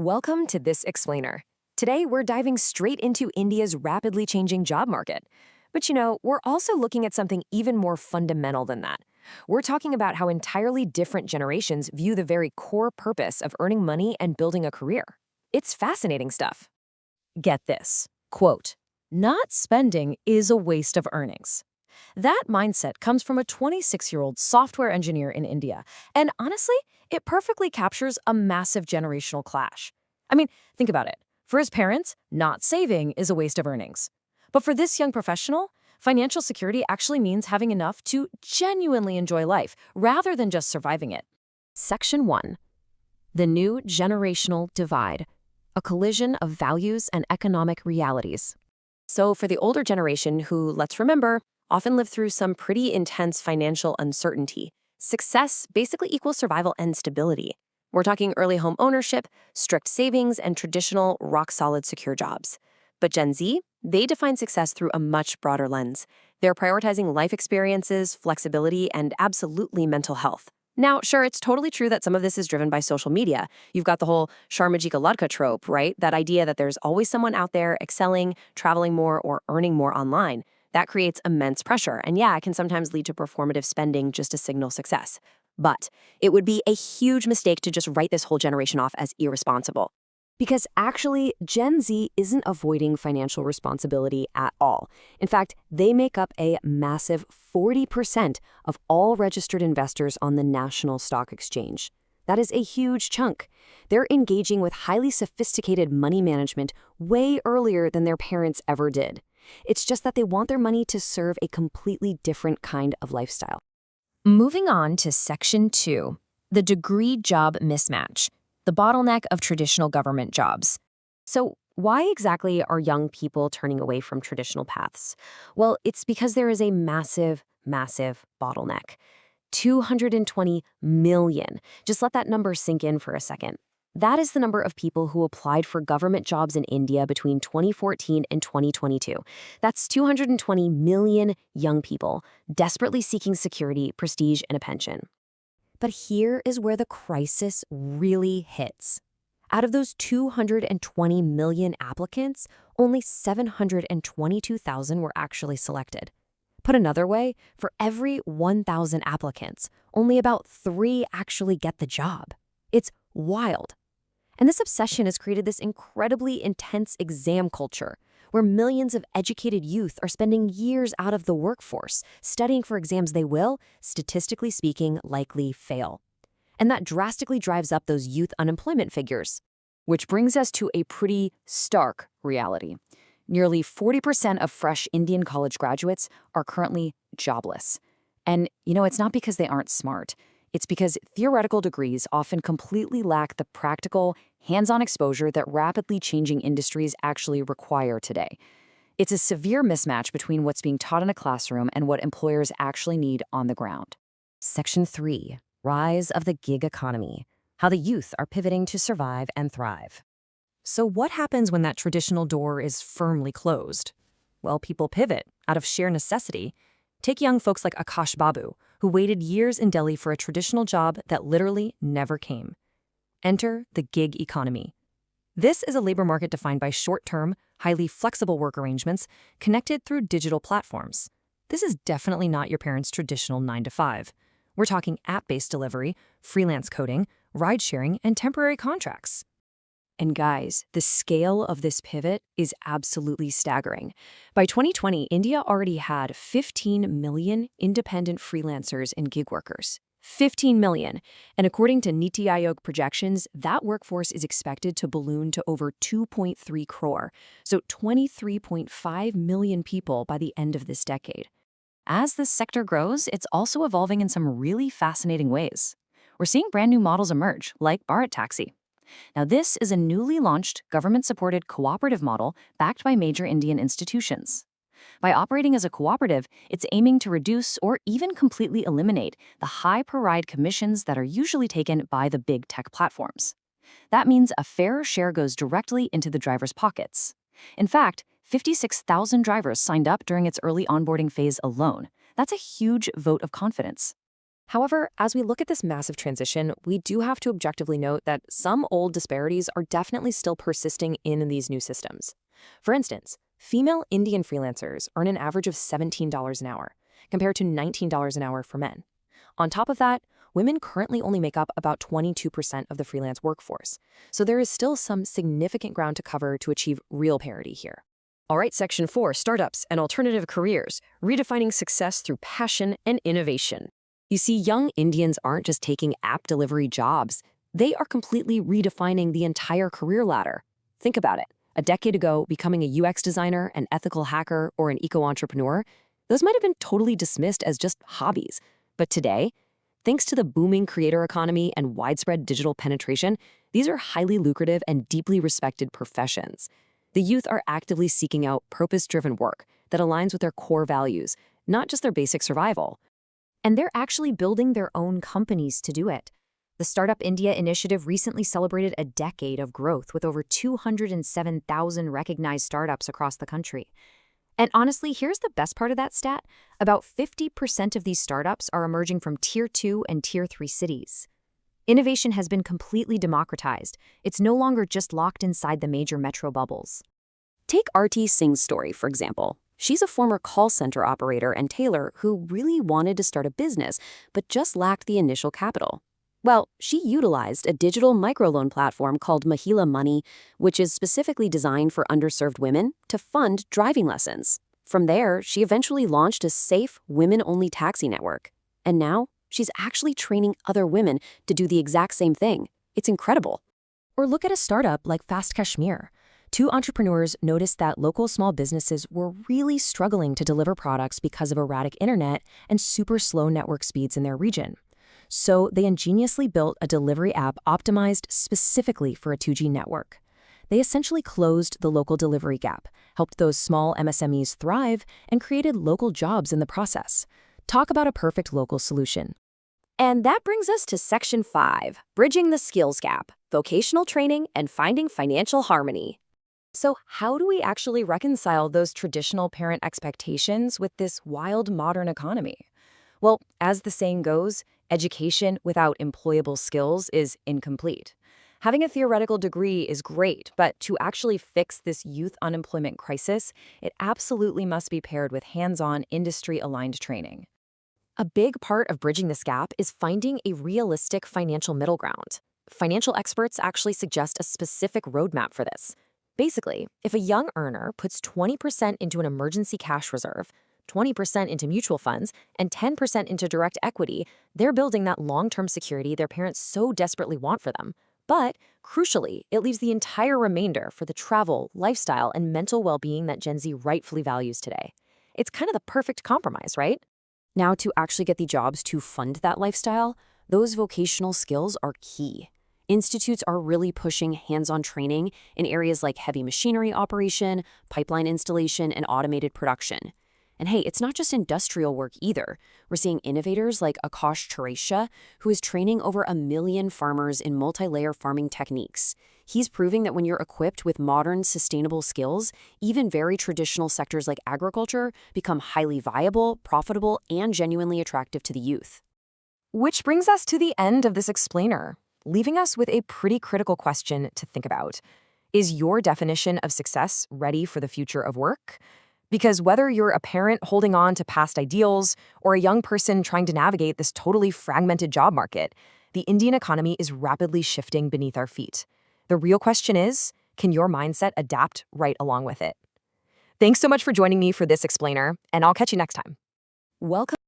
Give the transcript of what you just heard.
Welcome to This Explainer. Today, we're diving straight into India's rapidly changing job market. But we're also looking at something even more fundamental than that. We're talking about how entirely different generations view the very core purpose of earning money and building a career. It's fascinating stuff. Get this, quote, "Not spending is a waste of earnings." That mindset comes from a 26-year-old software engineer in India, and honestly, it perfectly captures a massive generational clash. I mean, think about it. For his parents, not saving is a waste of earnings. But for this young professional, financial security actually means having enough to genuinely enjoy life, rather than just surviving it. Section 1. The New Generational Divide, a collision of values and economic realities. So for the older generation who, let's remember, often live through some pretty intense financial uncertainty, success basically equals survival and stability. We're talking early home ownership, strict savings, and traditional rock-solid secure jobs. But Gen Z, they define success through a much broader lens. They're prioritizing life experiences, flexibility, and absolutely mental health. Now, sure, it's totally true that some of this is driven by social media. You've got the whole Sharmajika Ladka trope, right? That idea that there's always someone out there excelling, traveling more, or earning more online. That creates immense pressure, and yeah, it can sometimes lead to performative spending just to signal success. But it would be a huge mistake to just write this whole generation off as irresponsible. Because actually, Gen Z isn't avoiding financial responsibility at all. In fact, they make up a massive 40% of all registered investors on the national stock exchange. That is a huge chunk. They're engaging with highly sophisticated money management way earlier than their parents ever did. It's just that they want their money to serve a completely different kind of lifestyle. Moving on to Section 2, the degree job mismatch, the bottleneck of traditional government jobs. So why exactly are young people turning away from traditional paths? Well, it's because there is a massive, massive bottleneck. 220 million. Just let that number sink in for a second. That is the number of people who applied for government jobs in India between 2014 and 2022. That's 220 million young people desperately seeking security, prestige, and a pension. But here is where the crisis really hits. Out of those 220 million applicants, only 722,000 were actually selected. Put another way, for every 1,000 applicants, only about 3 actually get the job. It's wild. And this obsession has created this incredibly intense exam culture, where millions of educated youth are spending years out of the workforce, studying for exams they will, statistically speaking, likely fail. And that drastically drives up those youth unemployment figures. Which brings us to a pretty stark reality. Nearly 40% of fresh Indian college graduates are currently jobless. And, it's not because they aren't smart. It's because theoretical degrees often completely lack the practical, hands-on exposure that rapidly changing industries actually require today. It's a severe mismatch between what's being taught in a classroom and what employers actually need on the ground. Section 3. Rise of the gig economy. How the youth are pivoting to survive and thrive. So what happens when that traditional door is firmly closed? Well, people pivot out of sheer necessity. Take young folks like Akash Babu, who waited years in Delhi for a traditional job that literally never came. Enter the gig economy. This is a labor market defined by short-term, highly flexible work arrangements connected through digital platforms. This is definitely not your parents' traditional 9-to-5. We're talking app-based delivery, freelance coding, ride-sharing, and temporary contracts. And guys, the scale of this pivot is absolutely staggering. By 2020, India already had 15 million independent freelancers and gig workers. 15 million. And according to Niti Aayog projections, that workforce is expected to balloon to over 2.3 crore, so 23.5 million people by the end of this decade. As this sector grows, it's also evolving in some really fascinating ways. We're seeing brand new models emerge, like Bharat Taxi. Now, this is a newly launched, government-supported cooperative model backed by major Indian institutions. By operating as a cooperative, it's aiming to reduce or even completely eliminate the high per-ride commissions that are usually taken by the big tech platforms. That means a fairer share goes directly into the drivers' pockets. In fact, 56,000 drivers signed up during its early onboarding phase alone. That's a huge vote of confidence. However, as we look at this massive transition, we do have to objectively note that some old disparities are definitely still persisting in these new systems. For instance, female Indian freelancers earn an average of $17 an hour, compared to $19 an hour for men. On top of that, women currently only make up about 22% of the freelance workforce, so there is still some significant ground to cover to achieve real parity here. All right, Section 4, Startups and Alternative Careers, Redefining Success Through Passion and Innovation. You see, young Indians aren't just taking app delivery jobs. They are completely redefining the entire career ladder. Think about it. A decade ago, becoming a UX designer, an ethical hacker, or an eco-entrepreneur, those might have been totally dismissed as just hobbies. But today, thanks to the booming creator economy and widespread digital penetration, these are highly lucrative and deeply respected professions. The youth are actively seeking out purpose-driven work that aligns with their core values, not just their basic survival. And they're actually building their own companies to do it. The Startup India initiative recently celebrated a decade of growth with over 207,000 recognized startups across the country. And honestly, here's the best part of that stat. About 50% of these startups are emerging from Tier 2 and Tier 3 cities. Innovation has been completely democratized. It's no longer just locked inside the major metro bubbles. Take Aarti Singh's story, for example. She's a former call center operator and tailor who really wanted to start a business, but just lacked the initial capital. Well, she utilized a digital microloan platform called Mahila Money, which is specifically designed for underserved women, to fund driving lessons. From there, she eventually launched a safe, women-only taxi network. And now, she's actually training other women to do the exact same thing. It's incredible. Or look at a startup like Fast Kashmir. Two entrepreneurs noticed that local small businesses were really struggling to deliver products because of erratic internet and super slow network speeds in their region. So they ingeniously built a delivery app optimized specifically for a 2G network. They essentially closed the local delivery gap, helped those small MSMEs thrive, and created local jobs in the process. Talk about a perfect local solution. And that brings us to Section 5, Bridging the Skills Gap, Vocational Training and Finding Financial Harmony. So how do we actually reconcile those traditional parent expectations with this wild modern economy? Well, as the saying goes, education without employable skills is incomplete. Having a theoretical degree is great, but to actually fix this youth unemployment crisis, it absolutely must be paired with hands-on, industry-aligned training. A big part of bridging this gap is finding a realistic financial middle ground. Financial experts actually suggest a specific roadmap for this. Basically, if a young earner puts 20% into an emergency cash reserve, 20% into mutual funds, and 10% into direct equity, they're building that long-term security their parents so desperately want for them. But, crucially, it leaves the entire remainder for the travel, lifestyle, and mental well-being that Gen Z rightfully values today. It's kind of the perfect compromise, right? Now, to actually get the jobs to fund that lifestyle, those vocational skills are key. Institutes are really pushing hands-on training in areas like heavy machinery operation, pipeline installation, and automated production. And hey, it's not just industrial work either. We're seeing innovators like Akash Charesha, who is training over 1 million farmers in multi-layer farming techniques. He's proving that when you're equipped with modern, sustainable skills, even very traditional sectors like agriculture become highly viable, profitable, and genuinely attractive to the youth. Which brings us to the end of this explainer, leaving us with a pretty critical question to think about. Is your definition of success ready for the future of work? Because whether you're a parent holding on to past ideals or a young person trying to navigate this totally fragmented job market, the Indian economy is rapidly shifting beneath our feet. The real question is, can your mindset adapt right along with it? Thanks so much for joining me for this explainer, and I'll catch you next time. Welcome.